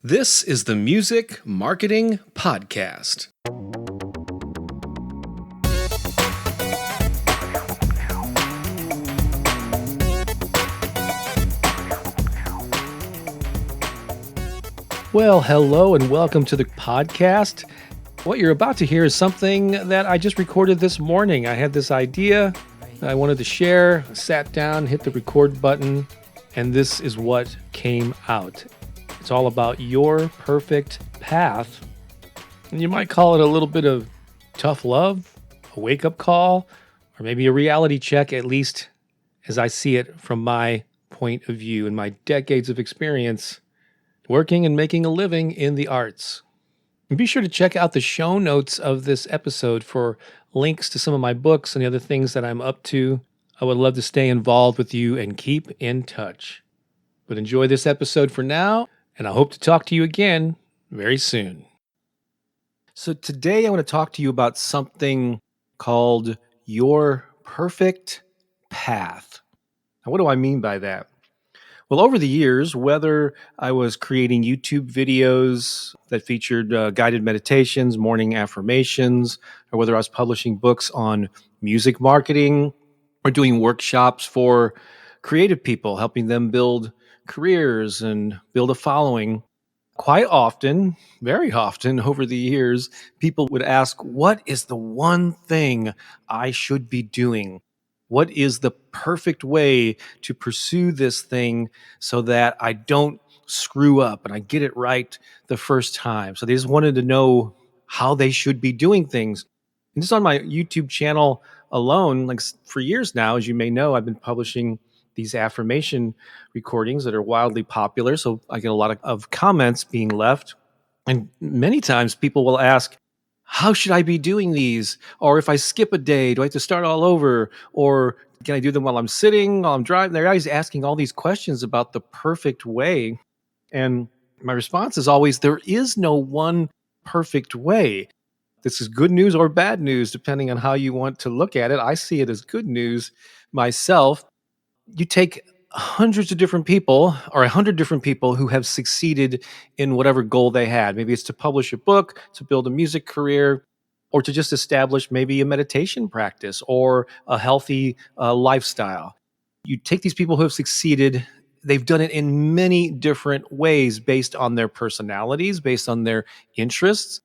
This is the Music Marketing Podcast. Well, hello and welcome to the podcast. What you're about to hear is something that I just recorded this morning. I had this idea I wanted to share, sat down, hit the record button, and this is what came out. It's all about your perfect path. And you might call it a little bit of tough love, a wake-up call, or maybe a reality check, at least as I see it from my point of view and my decades of experience working and making a living in the arts. And be sure to check out the show notes of this episode for links to some of my books and the other things that I'm up to. I would love to stay involved with you and keep in touch. But enjoy this episode for now, and I hope to talk to you again very soon. So today I want to talk to you about something called your perfect path. Now, what do I mean by that? Well, over the years, whether I was creating YouTube videos that featured guided meditations, morning affirmations, or whether I was publishing books on music marketing or doing workshops for creative people, helping them build careers and build a following, quite often, very often over the years, people would ask, what is the one thing I should be doing? What is the perfect way to pursue this thing so that I don't screw up and I get it right the first time? So they just wanted to know how they should be doing things. And just on my YouTube channel alone, like for years now, as you may know, I've been publishing these affirmation recordings that are wildly popular. So I get a lot of comments being left. And many times people will ask, how should I be doing these? Or if I skip a day, do I have to start all over? Or can I do them while I'm sitting, while I'm driving? They're always asking all these questions about the perfect way. And my response is always, there is no one perfect way. This is good news or bad news, depending on how you want to look at it. I see it as good news myself. You take hundreds of different people or 100 different people who have succeeded in whatever goal they had. Maybe it's to publish a book, to build a music career, or to just establish maybe a meditation practice or a healthy lifestyle. You take these people who have succeeded, they've done it in many different ways based on their personalities, based on their interests,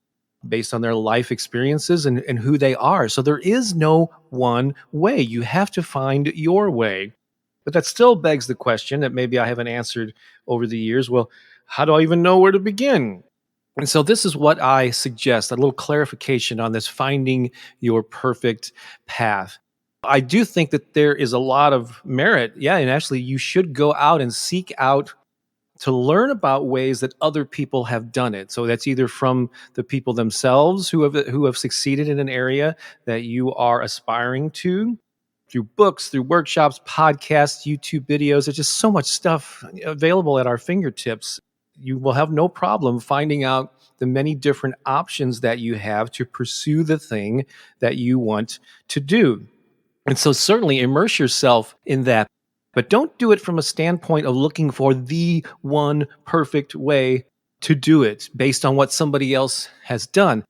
based on their life experiences and who they are. So there is no one way. You have to find your way. But that still begs the question that maybe I haven't answered over the years. Well, how do I even know where to begin? And so this is what I suggest, a little clarification on this finding your perfect path. I do think that there is a lot of merit. Yeah, and actually you should go out and seek out to learn about ways that other people have done it. So that's either from the people themselves who have succeeded in an area that you are aspiring to, through books, through workshops, podcasts, YouTube videos. There's just so much stuff available at our fingertips. You will have no problem finding out the many different options that you have to pursue the thing that you want to do. And so certainly immerse yourself in that, but don't do it from a standpoint of looking for the one perfect way to do it based on what somebody else has done.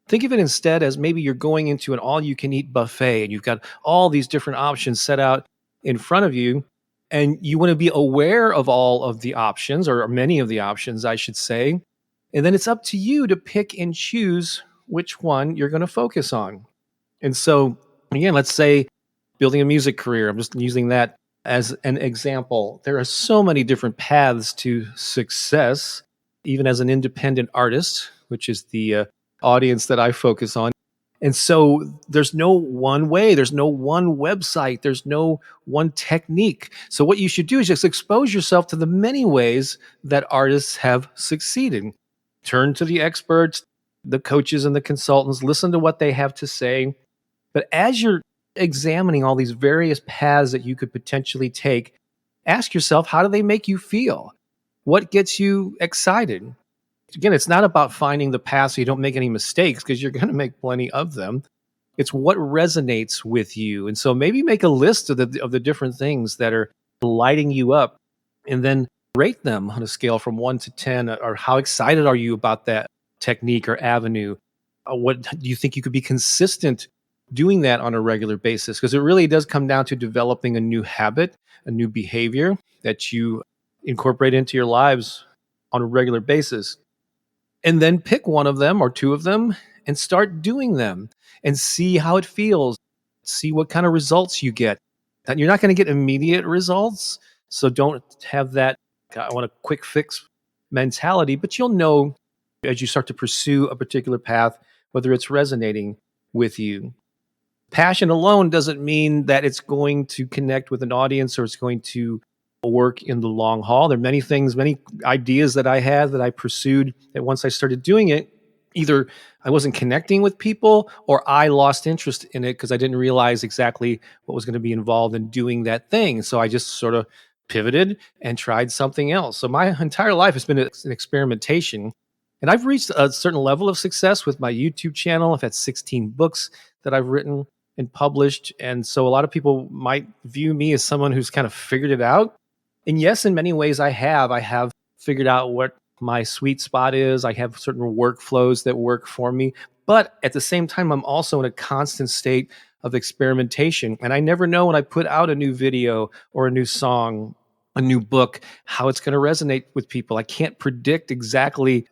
Think of it instead as maybe you're going into an all-you-can-eat buffet and you've got all these different options set out in front of you, and you want to be aware of all of the options, or many of the options, I should say. And then it's up to you to pick and choose which one you're going to focus on. And so, again, let's say building a music career. I'm just using that as an example. There are so many different paths to success, even as an independent artist, which is the audience that I focus on. And so there's no one way, there's no one website, there's no one technique. So what you should do is just expose yourself to the many ways that artists have succeeded. Turn to the experts, the coaches and the consultants, listen to what they have to say. But as you're examining all these various paths that you could potentially take, ask yourself, how do they make you feel? What gets you excited? Again, it's not about finding the path so you don't make any mistakes, because you're going to make plenty of them. It's what resonates with you. And so maybe make a list of the different things that are lighting you up, and then rate them on a scale from 1 to 10, or how excited are you about that technique or avenue? What do you think you could be consistent doing that on a regular basis? Because it really does come down to developing a new habit, a new behavior that you incorporate into your lives on a regular basis. And then pick one of them or two of them and start doing them and see how it feels. See what kind of results you get. And you're not going to get immediate results. So don't have that, I want a quick fix mentality, but you'll know as you start to pursue a particular path, whether it's resonating with you. Passion alone doesn't mean that it's going to connect with an audience or it's going to work in the long haul. There are many things, many ideas that I had that I pursued that once I started doing it, either I wasn't connecting with people or I lost interest in it because I didn't realize exactly what was going to be involved in doing that thing. So I just sort of pivoted and tried something else. So my entire life has been an experimentation. And I've reached a certain level of success with my YouTube channel. I've had 16 books that I've written and published. And so a lot of people might view me as someone who's kind of figured it out. And yes, in many ways I have. I have figured out what my sweet spot is. I have certain workflows that work for me. But at the same time, I'm also in a constant state of experimentation. And I never know when I put out a new video or a new song, a new book, how it's going to resonate with people. I can't predict exactly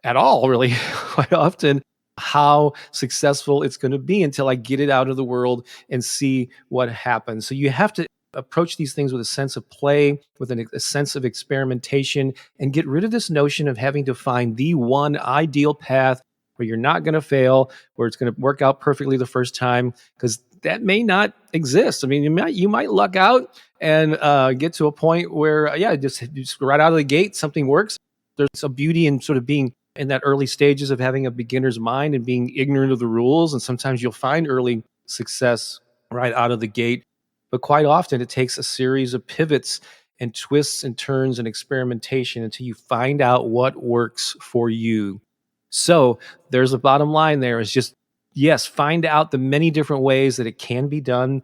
at all, really, quite often, how successful it's going to be until I get it out of the world and see what happens. So you have to approach these things with a sense of play, with a sense of experimentation, and get rid of this notion of having to find the one ideal path where you're not going to fail, where it's going to work out perfectly the first time, because that may not exist. I mean, you might luck out and get to a point where, just right out of the gate, something works. There's a beauty in sort of being in that early stages of having a beginner's mind and being ignorant of the rules. And sometimes you'll find early success right out of the gate. But quite often it takes a series of pivots and twists and turns and experimentation until you find out what works for you. So there's a bottom line there is just, yes, find out the many different ways that it can be done.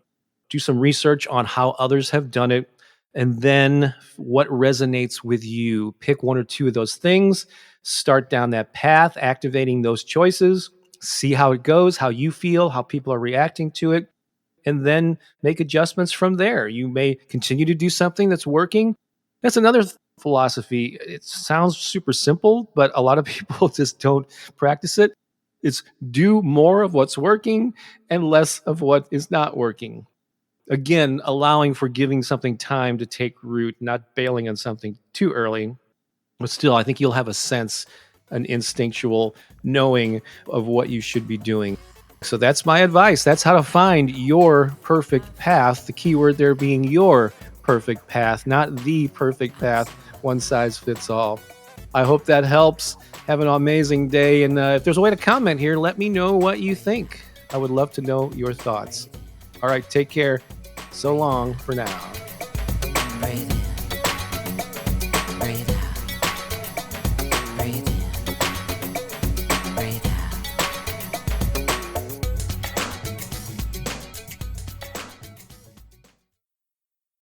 Do some research on how others have done it. And then what resonates with you. Pick one or two of those things. Start down that path, activating those choices. See how it goes, how you feel, how people are reacting to it. And then make adjustments from there. You may continue to do something that's working. That's another philosophy. It sounds super simple, but a lot of people just don't practice it. It's do more of what's working and less of what is not working. Again, allowing for giving something time to take root, not bailing on something too early. But still, I think you'll have a sense, an instinctual knowing of what you should be doing. So that's my advice. That's how to find your perfect path. The key word there being your perfect path, not the perfect path, one size fits all. I hope that helps. Have an amazing day. And if there's a way to comment here, let me know what you think. I would love to know your thoughts. All right, take care. So long for now.